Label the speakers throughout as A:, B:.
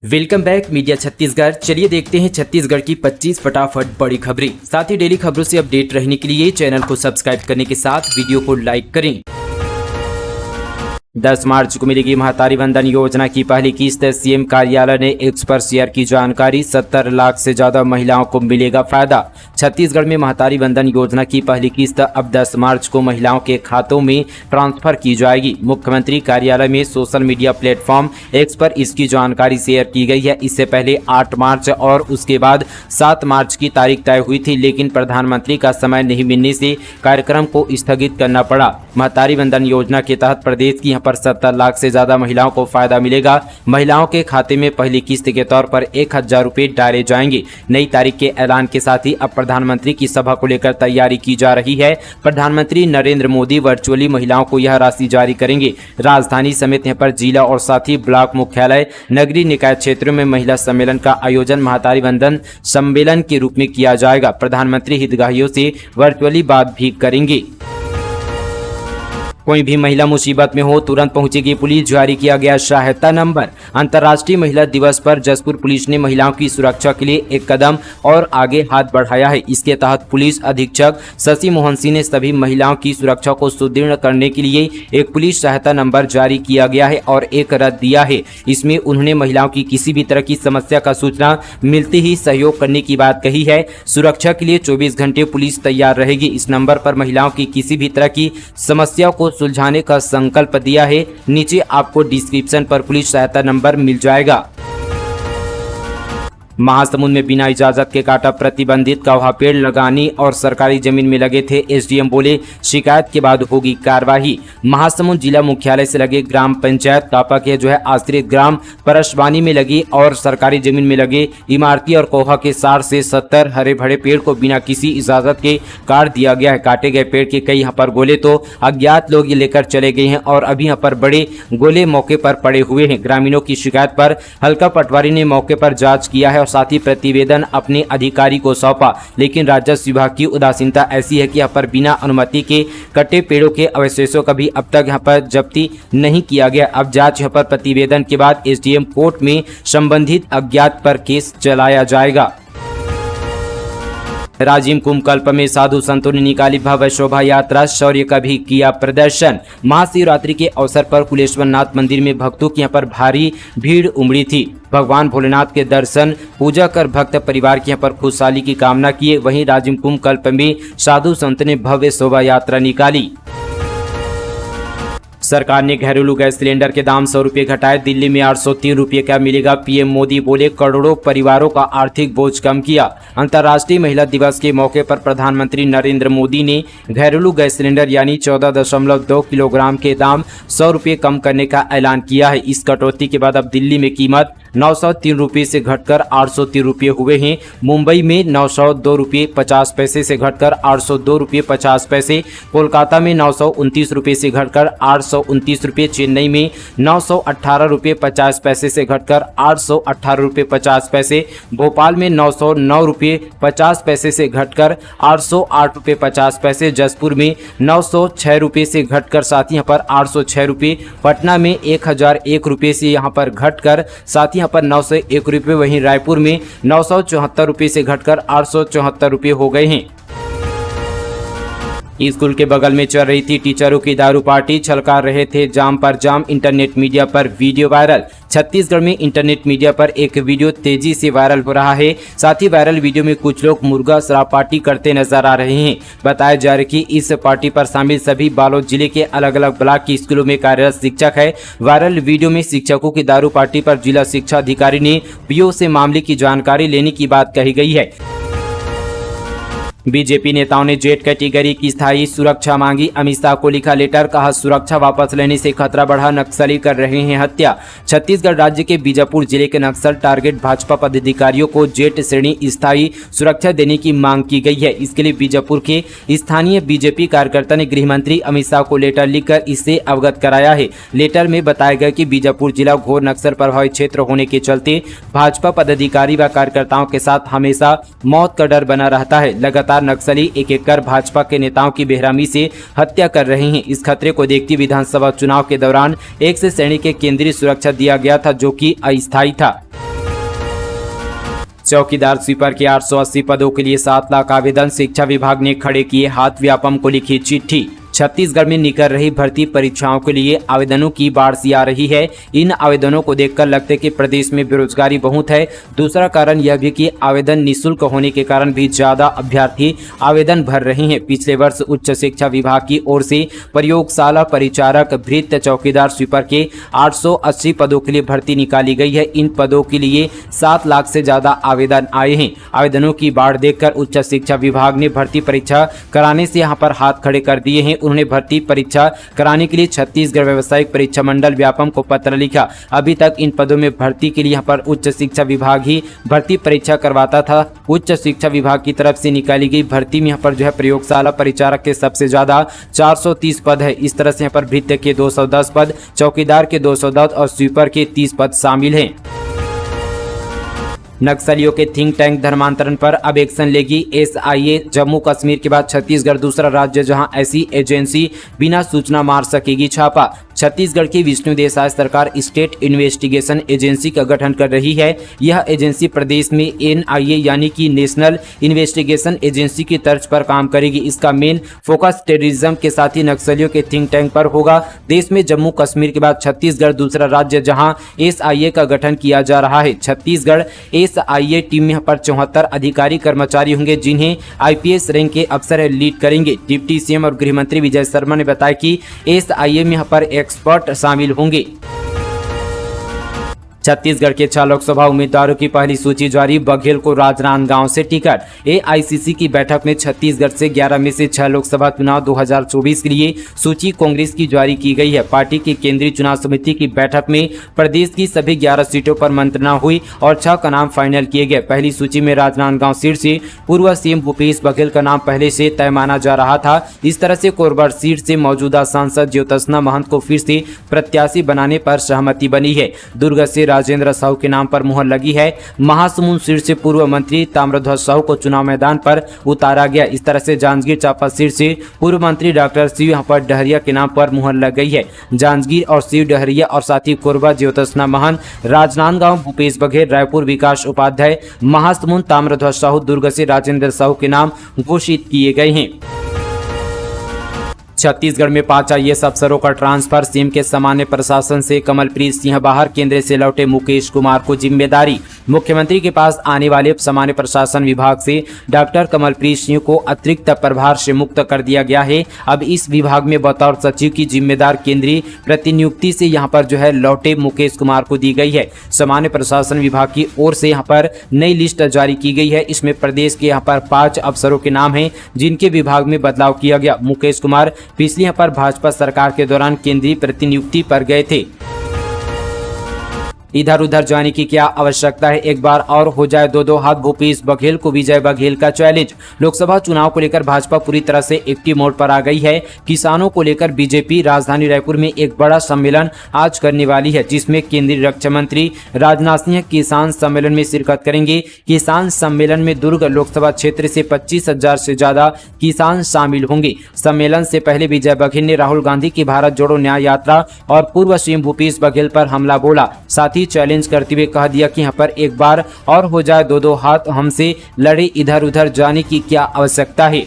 A: Welcome back media Chhattisgarh. चलिए देखते हैं छत्तीसगढ़ की 25 फटाफट बड़ी खबरें। साथ ही डेली खबरों से अपडेट रहने के लिए चैनल को सब्सक्राइब करने के साथ वीडियो को लाइक करें। 10 मार्च को मिलेगी महतारी वंदन योजना की पहली किस्त। सीएम कार्यालय ने एक्स पर शेयर की जानकारी। 70 लाख से ज्यादा महिलाओं को मिलेगा फायदा। छत्तीसगढ़ में महतारी वंदन योजना की पहली किस्त अब 10 मार्च को महिलाओं के खातों में ट्रांसफर की जाएगी। मुख्यमंत्री कार्यालय में सोशल मीडिया प्लेटफॉर्म एक्स पर इसकी जानकारी शेयर की गई है। इससे पहले 8 मार्च और उसके बाद 7 मार्च की तारीख तय हुई थी, लेकिन प्रधानमंत्री का समय नहीं मिलने से कार्यक्रम को स्थगित करना पड़ा। महतारी वंदन योजना के तहत प्रदेश की पर 70 लाख से ज्यादा महिलाओं को फायदा मिलेगा। महिलाओं के खाते में पहली किस्त के तौर पर 1000 रुपए डाले जाएंगे। नई तारीख के ऐलान के साथ ही अब प्रधानमंत्री की सभा को लेकर तैयारी की जा रही है। प्रधानमंत्री नरेंद्र मोदी वर्चुअली महिलाओं को यह राशि जारी करेंगे। राजधानी समेत यहाँ पर जिला और साथ ही ब्लॉक मुख्यालय, नगरीय निकाय क्षेत्रों में महिला सम्मेलन का आयोजन महतारी वंदन सम्मेलन के रूप में किया जाएगा। प्रधानमंत्री हितग्राहियों से वर्चुअली बात भी करेंगे। कोई भी महिला मुसीबत में हो तुरंत पहुंचेगी पुलिस। जारी किया गया सहायता नंबर। अंतर्राष्ट्रीय महिला दिवस पर जसपुर पुलिस ने महिलाओं की सुरक्षा के लिए एक कदम और आगे हाथ बढ़ाया है। इसके तहत पुलिस अधीक्षक शशि मोहन सिंह ने सभी महिलाओं की सुरक्षा को सुदृढ़ करने के लिए एक पुलिस सहायता नंबर जारी किया गया है और एक रद्द दिया है। इसमें उन्होंने महिलाओं की किसी भी तरह की समस्या का सूचना मिलते ही सहयोग करने की बात कही है। सुरक्षा के लिए 24 घंटे पुलिस तैयार रहेगी। इस नंबर पर महिलाओं की किसी भी तरह की समस्या को सुलझाने का संकल्प दिया है। नीचे आपको डिस्क्रिप्शन पर पुलिस सहायता नंबर मिल जाएगा। महासमुंद में बिना इजाजत के काटा प्रतिबंधित कौवा पेड़ लगाने और सरकारी जमीन में लगे थे। एसडीएम बोले शिकायत के बाद होगी कार्रवाई। महासमुंद जिला मुख्यालय से लगे ग्राम पंचायत कापा के आश्रित ग्राम परसवानी में लगी और सरकारी जमीन में लगे इमारती और कौवा के 60 से 70 हरे भरे पेड़ को बिना किसी इजाजत के काट दिया गया है। काटे गए पेड़ के कई यहाँ पर गोले तो अज्ञात लोग ये लेकर चले गए हैं और अभी यहाँ पर बड़े गोले मौके पर पड़े हुए हैं। ग्रामीणों की शिकायत पर हल्का पटवारी ने मौके पर जांच किया है और साथ ही प्रतिवेदन अपने अधिकारी को सौंपा, लेकिन राजस्व विभाग की उदासीनता ऐसी है कि यहाँ पर बिना अनुमति के कटे पेड़ों के अवशेषों का भी अब तक यहाँ पर जब्ती नहीं किया गया। अब जांच यहाँ पर प्रतिवेदन के बाद एसडीएम कोर्ट में संबंधित अज्ञात पर केस चलाया जाएगा। राजिम कुंभकल्प में साधु संतों ने निकाली भव्य शोभा यात्रा, शौर्य का भी किया प्रदर्शन। महाशिवरात्रि के अवसर पर कुलेश्वर नाथ मंदिर में भक्तों की यहाँ पर भारी भीड़ उमड़ी थी। भगवान भोलेनाथ के दर्शन पूजा कर भक्त परिवार की यहाँ पर खुशहाली की कामना किए। वहीं राजिम कुंभकल्प में साधु संत ने भव्य शोभा यात्रा निकाली। सरकार ने घरेलू गैस सिलेंडर के दाम 100 रुपये घटाए। दिल्ली में 803 रुपये का मिलेगा। पीएम मोदी बोले करोड़ों परिवारों का आर्थिक बोझ कम किया। अंतर्राष्ट्रीय महिला दिवस के मौके पर प्रधानमंत्री नरेंद्र मोदी ने घरेलू गैस सिलेंडर यानी 14.2 किलोग्राम के दाम 100 रुपये कम करने का ऐलान किया है। इस कटौती के बाद अब दिल्ली में कीमत 903 रुपये से घटकर 803 रुपये हुए हैं। मुंबई में 902 रुपये 50 पैसे से घटकर 802 रुपये 50 पैसे, कोलकाता में 929 रुपये से घटकर 829 रुपये, चेन्नई में 918 रुपये 50 पैसे से घटकर 818 रुपये 50 पैसे, भोपाल में 909 रुपये 50 पैसे से घटकर 808 रुपये 50 पैसे, जसपुर में 906 रुपये से घटकर साथ ही यहाँ पर 806 रुपये, पटना में 1001 रुपये से यहाँ पर घटकर साथ यहाँ पर 901 रुपये, वहीं रायपुर में 974 रुपये से घटकर 874 रुपये हो गए हैं। स्कूल के बगल में चल रही थी टीचरों की दारू पार्टी, छलका रहे थे जाम पर जाम। इंटरनेट मीडिया पर वीडियो वायरल। छत्तीसगढ़ में इंटरनेट मीडिया पर एक वीडियो तेजी से वायरल हो रहा है। साथ ही वायरल वीडियो में कुछ लोग मुर्गा शराब पार्टी करते नजर आ रहे हैं। बताया जा रहा है कि इस पार्टी पर शामिल सभी बालोद जिले के अलग अलग ब्लॉक की स्कूलों में कार्यरत शिक्षक है। वायरल वीडियो में शिक्षकों की दारू पार्टी पर जिला शिक्षा अधिकारी ने पीओ से मामले की जानकारी लेने की बात कही गई है। बीजेपी नेताओं ने जेट कैटेगरी की स्थायी सुरक्षा मांगी। अमित शाह को लिखा लेटर, कहा सुरक्षा वापस लेने से खतरा बढ़ा, नक्सली कर रहे हैं हत्या। छत्तीसगढ़ राज्य के बीजापुर जिले के नक्सल टारगेट भाजपा पदाधिकारियों को जेट श्रेणी स्थायी सुरक्षा देने की मांग की गई है। इसके लिए बीजापुर के स्थानीय बीजेपी कार्यकर्ता ने गृह मंत्री अमित शाह को लेटर लिखकर इससे अवगत कराया है। लेटर में बताया गया कि बीजापुर जिला घोर नक्सल प्रभावित क्षेत्र होने के चलते भाजपा पदाधिकारी व कार्यकर्ताओं के साथ हमेशा मौत का डर बना रहता है। लगातार नक्सली एक एक कर भाजपा के नेताओं की बेरहमी से हत्या कर रहे हैं। इस खतरे को देखते विधानसभा चुनाव के दौरान एक से श्रेणी के केंद्रीय सुरक्षा दिया गया था, जो कि अस्थायी था। चौकीदार स्वीपर के 880 पदों के लिए 7 लाख आवेदन, शिक्षा विभाग ने खड़े किए हाथ, व्यापम को लिखी चिट्ठी। छत्तीसगढ़ में निकल रही भर्ती परीक्षाओं के लिए आवेदनों की बाढ़ सी आ रही है। इन आवेदनों को देखकर लगता है कि प्रदेश में बेरोजगारी बहुत है। दूसरा कारण यह भी कि आवेदन निःशुल्क होने के कारण भी ज्यादा अभ्यर्थी आवेदन भर रहे हैं। पिछले वर्ष उच्च शिक्षा विभाग की ओर से प्रयोगशाला परिचारक, भृत्य, चौकीदार, स्वीपर के 880 पदों के लिए भर्ती निकाली गई है। इन पदों के लिए 7 लाख से ज्यादा आवेदन आए हैं। आवेदनों की बाढ़ देखकर उच्च शिक्षा विभाग ने भर्ती परीक्षा कराने से यहाँ पर हाथ खड़े कर दिए हैं। उन्होंने भर्ती परीक्षा कराने के लिए छत्तीसगढ़ व्यावसायिक परीक्षा मंडल व्यापम को पत्र लिखा। अभी तक इन पदों में भर्ती के लिए यहाँ पर उच्च शिक्षा विभाग ही भर्ती परीक्षा करवाता था। उच्च शिक्षा विभाग की तरफ से निकाली गई भर्ती में यहाँ पर जो है प्रयोगशाला परिचारक के सबसे ज्यादा 430 पद है। इस तरह से यहाँ पर भृत्य के 210 पद, चौकीदार के 210 और स्वीपर के 30 पद शामिल हैं। नक्सलियों के थिंक टैंक धर्मांतरण पर अब एक्शन लेगी एसआईए। जम्मू कश्मीर के बाद छत्तीसगढ़ दूसरा राज्य जहां ऐसी एजेंसी बिना सूचना मार सकेगी छापा। छत्तीसगढ़ की विष्णु देसाई सरकार स्टेट इन्वेस्टिगेशन एजेंसी का गठन कर रही है। यह एजेंसी प्रदेश में एनआईए यानी कि नेशनल इन्वेस्टिगेशन एजेंसी की तर्ज पर काम करेगी। इसका मेन फोकस टेररिज्म के साथ ही नक्सलियों के थिंक टैंक पर होगा। देश में जम्मू कश्मीर के बाद छत्तीसगढ़ दूसरा राज्य जहां एसआईए का गठन किया जा रहा है। छत्तीसगढ़ एसआईए टीम में यहाँ पर 74 अधिकारी कर्मचारी होंगे, जिन्हें आईपीएस रैंक के अफसर लीड करेंगे। डिप्टी सीएम और गृह मंत्री विजय शर्मा ने बताया कि एसआईए में यहाँ पर एक्सपर्ट शामिल होंगे। छत्तीसगढ़ के 6 लोकसभा उम्मीदवारों की पहली सूची जारी। बघेल को राजनांदगांव से टिकट। एआईसीसी की बैठक में छत्तीसगढ़ से 11 में से 6 लोकसभा चुनाव 2024 के लिए सूची कांग्रेस की जारी की गई है। पार्टी की केंद्रीय चुनाव समिति की बैठक में प्रदेश की सभी 11 सीटों पर मंत्रणा हुई और 6 का नाम फाइनल किए गए। पहली सूची में राजनांदगांव सीट से पूर्व सीएम भूपेश बघेल का नाम पहले से तय माना जा रहा था। इस तरह से कोरबा सीट से मौजूदा सांसद ज्योत्सना महंत को फिर से प्रत्याशी बनाने पर सहमति बनी है। दुर्ग से राजेंद्र साहू के नाम पर मुहर लगी है। महासमुंद सीट से पूर्व मंत्री ताम्रध्वज साहू को चुनाव मैदान पर उतारा गया। इस तरह से जांजगीर चांपा सीट से पूर्व मंत्री डॉक्टर शिव यहाँ पर डहरिया के नाम पर मुहर लग गई है। जांजगीर और शिव डहरिया और साथ ही कोरबा ज्योत्सना महंत, राजनांदगांव भूपेश बघेल, रायपुर विकास उपाध्याय, महासमुंद ताम्रध्वज साहू, दुर्ग से राजेंद्र साहू के नाम घोषित किए गए हैं। छत्तीसगढ़ में 5 आईएएस अफसरों का ट्रांसफर। सीएम के सामान्य प्रशासन से कमलप्रीत सिंह बाहर, केंद्र से लौटे मुकेश कुमार को जिम्मेदारी। मुख्यमंत्री के पास आने वाले सामान्य प्रशासन विभाग से डॉक्टर कमलप्रीत सिंह को अतिरिक्त प्रभार से मुक्त कर दिया गया है। अब इस विभाग में बतौर सचिव की जिम्मेदार केंद्रीय प्रतिनियुक्ति से यहाँ पर जो है लौटे मुकेश कुमार को दी गई है। सामान्य प्रशासन विभाग की ओर से यहाँ पर नई लिस्ट जारी की गई है। इसमें प्रदेश के यहाँ पर 5 अफसरों के नाम हैं, जिनके विभाग में बदलाव किया गया। मुकेश कुमार पिछली यहाँ पर भाजपा सरकार के दौरान केंद्रीय प्रतिनियुक्ति पर गए थे। इधर उधर जाने की क्या आवश्यकता है, एक बार और हो जाए 2-2 हाथ। भूपेश बघेल को विजय बघेल का चैलेंज। लोकसभा चुनाव को लेकर भाजपा पूरी तरह से एक्टिव मोड पर आ गई है। किसानों को लेकर बीजेपी राजधानी रायपुर में एक बड़ा सम्मेलन आज करने वाली है, जिसमें केंद्रीय रक्षा मंत्री राजनाथ सिंह किसान सम्मेलन में शिरकत करेंगे। किसान सम्मेलन में दुर्ग लोकसभा क्षेत्र से 25,000 से ज्यादा किसान शामिल होंगे। सम्मेलन से पहले विजय बघेल ने राहुल गांधी की भारत जोड़ो न्याय यात्रा और पूर्व सीएम भूपेश बघेल पर हमला बोला। साथ ही चैलेंज करते हुए कह दिया कि यहाँ पर एक बार और हो जाए 2-2 हाथ, हमसे लड़े, इधर उधर जाने की क्या आवश्यकता है।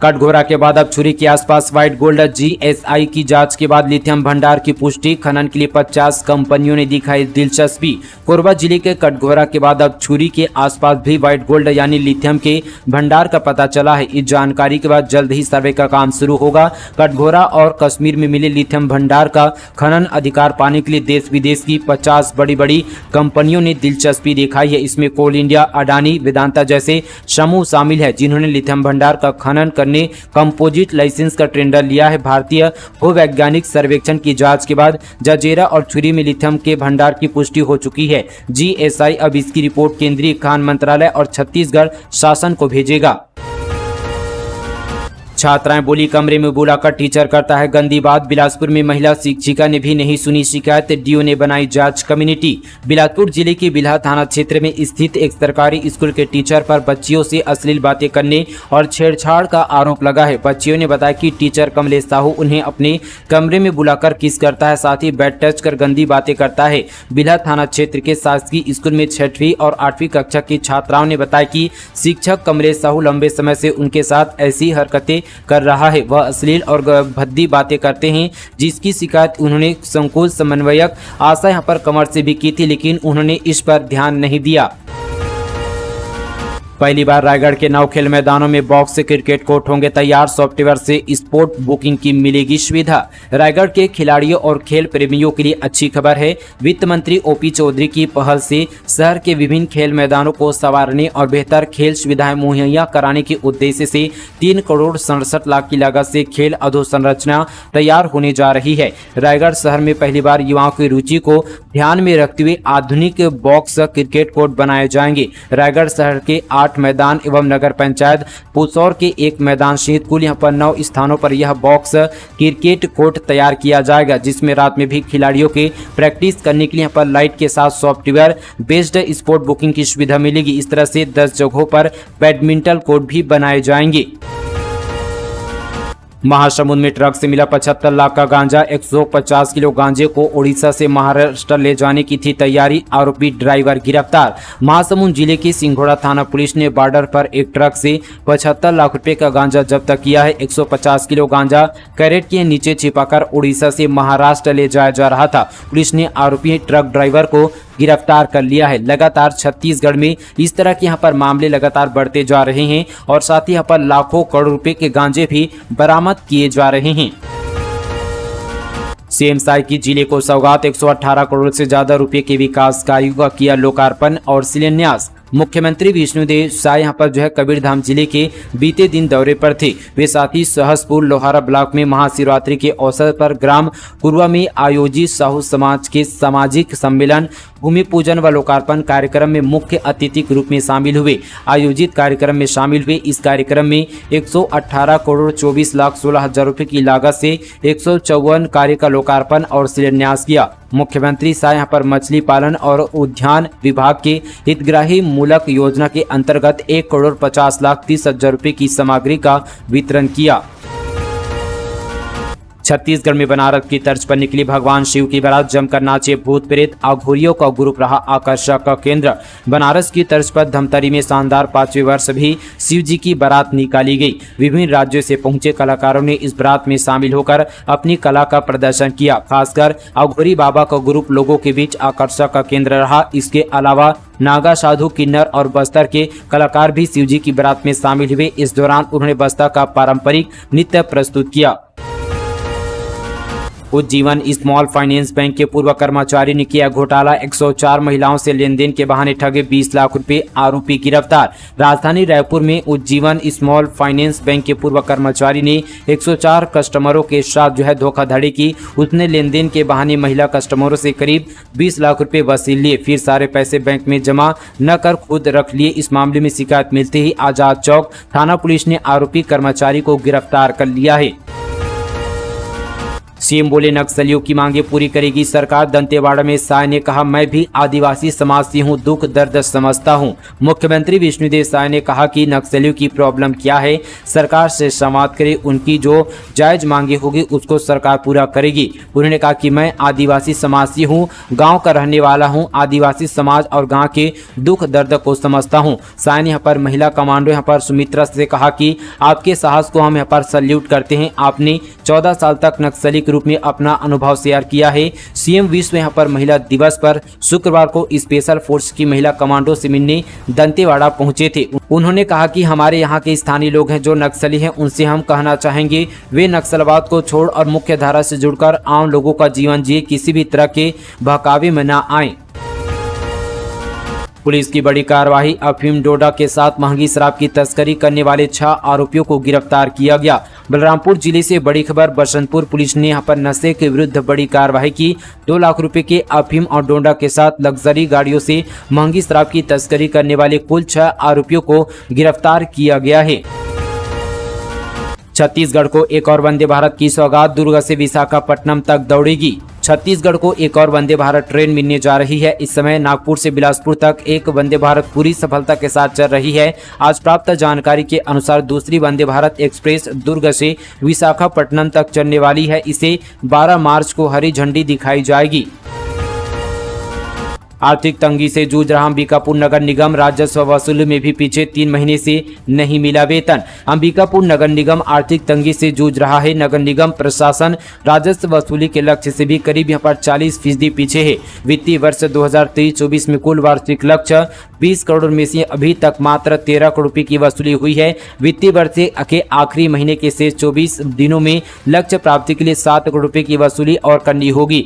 A: कटघोरा के बाद अब छुरी के आसपास व्हाइट गोल्ड। जीएसआई की जांच के बाद लिथियम भंडार की पुष्टि। खनन के लिए 50 कंपनियों ने दिखाई दिलचस्पी। कोरबा जिले के कटघोरा के बाद अब छुरी के आसपास भी व्हाइट गोल्ड यानी लिथियम के भंडार का पता चला है। इस जानकारी के बाद जल्द ही सर्वे का काम शुरू होगा। कटघोरा और कश्मीर में मिले लिथियम भंडार का खनन अधिकार पाने के लिए देश विदेश की 50 बड़ी बड़ी कंपनियों ने दिलचस्पी दिखाई है। इसमें कोल इंडिया, अडानी, वेदांता जैसे समूह शामिल है, जिन्होंने लिथियम भंडार का खनन करने कंपोजिट लाइसेंस का टेंडर लिया है। भारतीय भूवैज्ञानिक सर्वेक्षण की जांच के बाद जजेरा और छुरी में लिथियम के भंडार की पुष्टि हो चुकी है। जीएसआई अब इसकी रिपोर्ट केंद्रीय खान मंत्रालय और छत्तीसगढ़ शासन को भेजेगा। छात्राएं बोली कमरे में बुलाकर टीचर करता है गंदी बात। बिलासपुर में महिला शिक्षिका ने भी नहीं सुनी शिकायत, डीओ ने बनाई जांच कमेटी। बिलासपुर जिले के बिल्हा थाना क्षेत्र में स्थित एक सरकारी स्कूल के टीचर पर बच्चियों से अश्लील बातें करने और छेड़छाड़ का आरोप लगा है। बच्चियों ने बताया कि टीचर कमलेश साहू उन्हें अपने कमरे में बुलाकर किस करता है, साथ ही बेड टच कर गंदी बातें करता है। बिल्हा थाना क्षेत्र के शासकीय स्कूल में 6वीं और 8वीं कक्षा की छात्राओं ने बताया कि शिक्षक कमलेश साहू लंबे समय से उनके साथ ऐसी हरकतें कर रहा है। वह अश्लील और भद्दी बातें करते हैं, जिसकी शिकायत उन्होंने संकुल समन्वयक आशा यहाँ पर कंवर से भी की थी, लेकिन उन्होंने इस पर ध्यान नहीं दिया। पहली बार रायगढ़ के 9 खेल मैदानों में बॉक्स क्रिकेट कोर्ट होंगे तैयार। सॉफ्टवेयर से स्पोर्ट बुकिंग की मिलेगी सुविधा। रायगढ़ के खिलाड़ियों और खेल प्रेमियों के लिए अच्छी खबर है। वित्त मंत्री ओपी चौधरी की पहल से शहर के विभिन्न खेल मैदानों को संवारने और बेहतर खेल सुविधाएं मुहैया कराने के उद्देश्य से 3 करोड़ 67 लाख की लागत से खेल अधोसंरचना तैयार होने जा रही है। रायगढ़ शहर में पहली बार युवाओं की रुचि को ध्यान में रखते हुए आधुनिक बॉक्स क्रिकेट कोर्ट बनाए जाएंगे। रायगढ़ शहर के 8 मैदान एवं नगर पंचायत पुसौर के 1 मैदान सहित कुल यहाँ पर 9 स्थानों पर यह बॉक्स क्रिकेट कोर्ट तैयार किया जाएगा, जिसमें रात में भी खिलाड़ियों के प्रैक्टिस करने के लिए यहाँ पर लाइट के साथ सॉफ्टवेयर बेस्ड स्पोर्ट बुकिंग की सुविधा मिलेगी। इस तरह से 10 जगहों पर बैडमिंटन कोर्ट भी बनाए जाएंगे। महासमुंद में ट्रक से मिला 75 लाख का गांजा। 150 किलो गांजे को उड़ीसा से महाराष्ट्र ले जाने की थी तैयारी, आरोपी ड्राइवर गिरफ्तार। महासमुंद जिले की सिंघोड़ा थाना पुलिस ने बॉर्डर पर एक ट्रक से 75 लाख रुपए का गांजा जब्त किया है। 150 किलो गांजा कैरेट के नीचे छिपाकर उड़ीसा से महाराष्ट्र ले जाया जा रहा था। पुलिस ने आरोपी ट्रक ड्राइवर को गिरफ्तार कर लिया है। लगातार छत्तीसगढ़ में इस तरह के यहाँ पर मामले लगातार बढ़ते जा रहे हैं और साथ ही यहाँ पर लाखों करोड़ रुपए के गांजे भी बरामद किए जा रहे हैं। सीएम साई की जिले को सौगात। 118 करोड़ से ज्यादा रुपए के विकास कार्यों का किया लोकार्पण और शिलान्यास। मुख्यमंत्री विष्णुदेव साय यहाँ पर कबीरधाम जिले के बीते दिन दौरे पर थे। वे साथ ही सहसपुर लोहारा ब्लॉक में महाशिवरात्रि के अवसर पर ग्राम कुरवा में आयोजित साहू समाज के सामाजिक सम्मेलन भूमि पूजन व लोकार्पण कार्यक्रम में मुख्य अतिथि के रूप में शामिल हुए। आयोजित कार्यक्रम में शामिल हुए इस कार्यक्रम में 118 करोड़ 24 लाख 16 हजार रुपए की लागत से 154 कार्य का लोकार्पण और शिलान्यास किया। मुख्यमंत्री साय यहाँ पर मछली पालन और उद्यान विभाग के हितग्राही मूलक योजना के अंतर्गत 1 करोड़ 50 लाख 30 हजार रुपए की सामग्री का वितरण किया। छत्तीसगढ़ में बनारस की तर्ज पर निकली भगवान शिव की बारात। जमकर नाचे भूत प्रेत, अघोरियों का ग्रुप रहा आकर्षक का केंद्र। बनारस की तर्ज पर धमतरी में शानदार 5वें वर्ष भी शिव जी की बारात निकाली गई। विभिन्न राज्यों से पहुंचे कलाकारों ने इस बारात में शामिल होकर अपनी कला का प्रदर्शन किया। खासकर अघोरी बाबा का ग्रुप लोगों के बीच आकर्षक का केंद्र रहा। इसके अलावा नागा, साधु, किन्नर और बस्तर के कलाकार भी शिव जी की बारात में शामिल हुए। इस दौरान उन्होंने बस्तर का पारंपरिक नृत्य प्रस्तुत किया। उज्जीवन स्मॉल फाइनेंस बैंक के पूर्व कर्मचारी ने किया घोटाला। 104 महिलाओं से लेनदेन के बहाने ठगे 20 लाख रुपए, आरोपी गिरफ्तार। राजधानी रायपुर में उज्जीवन स्मॉल फाइनेंस बैंक के पूर्व कर्मचारी ने 104 कस्टमरों के साथ धोखाधड़ी की। उसने लेनदेन के बहाने महिला कस्टमरों से करीब 20 लाख रुपए वसूल लिए, फिर सारे पैसे बैंक में जमा न कर खुद रख लिए। इस मामले में शिकायत मिलते ही आजाद चौक थाना पुलिस ने आरोपी कर्मचारी को गिरफ्तार कर लिया है। सीएम बोले नक्सलियों की मांगे पूरी करेगी सरकार। दंतेवाड़ा में साय ने कहा मैं भी आदिवासी समाज से हूं, दुख दर्द समझता हूं। मुख्यमंत्री विष्णुदेव साय ने कहा कि नक्सलियों की प्रॉब्लम क्या है, सरकार से संवाद करे, उनकी जो जायज मांगे होगी उसको सरकार पूरा करेगी। उन्होंने कहा कि मैं आदिवासी समाज से हूँ, गाँव का रहने वाला हूँ, आदिवासी समाज और गाँव के दुख दर्द को समझता हूँ। साय ने यहाँ पर महिला कमांडो यहाँ पर सुमित्रा से कहा कि आपके साहस को हम यहाँ पर सल्यूट करते हैं। आपने 14 साल तक नक्सली रूप में अपना अनुभव शेयर किया है। सीएम विश्व यहाँ पर महिला दिवस पर शुक्रवार को स्पेशल फोर्स की महिला कमांडो से मिलने दंतेवाड़ा पहुंचे थे। उन्होंने कहा कि हमारे यहाँ के स्थानीय लोग हैं जो नक्सली हैं, उनसे हम कहना चाहेंगे वे नक्सलवाद को छोड़ और मुख्य धारा से जुड़कर आम लोगों का जीवन जिए, किसी भी तरह के बहकावे में न आए। पुलिस की बड़ी कार्रवाई। अफीम डोडा के साथ महंगी शराब की तस्करी करने वाले 6 आरोपियों को गिरफ्तार किया गया। बलरामपुर जिले से बड़ी खबर। बसंतपुर पुलिस ने यहां पर नशे के विरुद्ध बड़ी कार्रवाई की। 2 लाख रुपए के अफीम और डोडा के साथ लग्जरी गाड़ियों से महंगी शराब की तस्करी करने वाले कुल 6 आरोपियों को गिरफ्तार किया गया है। छत्तीसगढ़ को एक और वंदे भारत की सौगात, दुर्ग से विशाखापट्टनम तक दौड़ेगी। छत्तीसगढ़ को एक और वंदे भारत ट्रेन मिलने जा रही है। इस समय नागपुर से बिलासपुर तक एक वंदे भारत पूरी सफलता के साथ चल रही है। आज प्राप्त जानकारी के अनुसार दूसरी वंदे भारत एक्सप्रेस दुर्ग से विशाखापट्टनम तक चलने वाली है। इसे 12 मार्च को हरी झंडी दिखाई जाएगी। आर्थिक तंगी से जूझ रहा अंबिकापुर नगर निगम, राजस्व वसूली में भी पीछे 3 महीने से नहीं मिला वेतन। अंबिकापुर नगर निगम आर्थिक तंगी से जूझ रहा है। नगर निगम प्रशासन राजस्व वसूली के लक्ष्य से भी करीब यहाँ पर 40% पीछे है। वित्तीय वर्ष 2023-24 में कुल वार्षिक लक्ष्य 20 करोड़ में से अभी तक मात्र 13 करोड़ रुपए की वसूली हुई है। वित्तीय वर्ष के आखिरी महीने के शेष 24 दिनों में लक्ष्य प्राप्ति के लिए 7 करोड़ रुपए की वसूली और करनी होगी।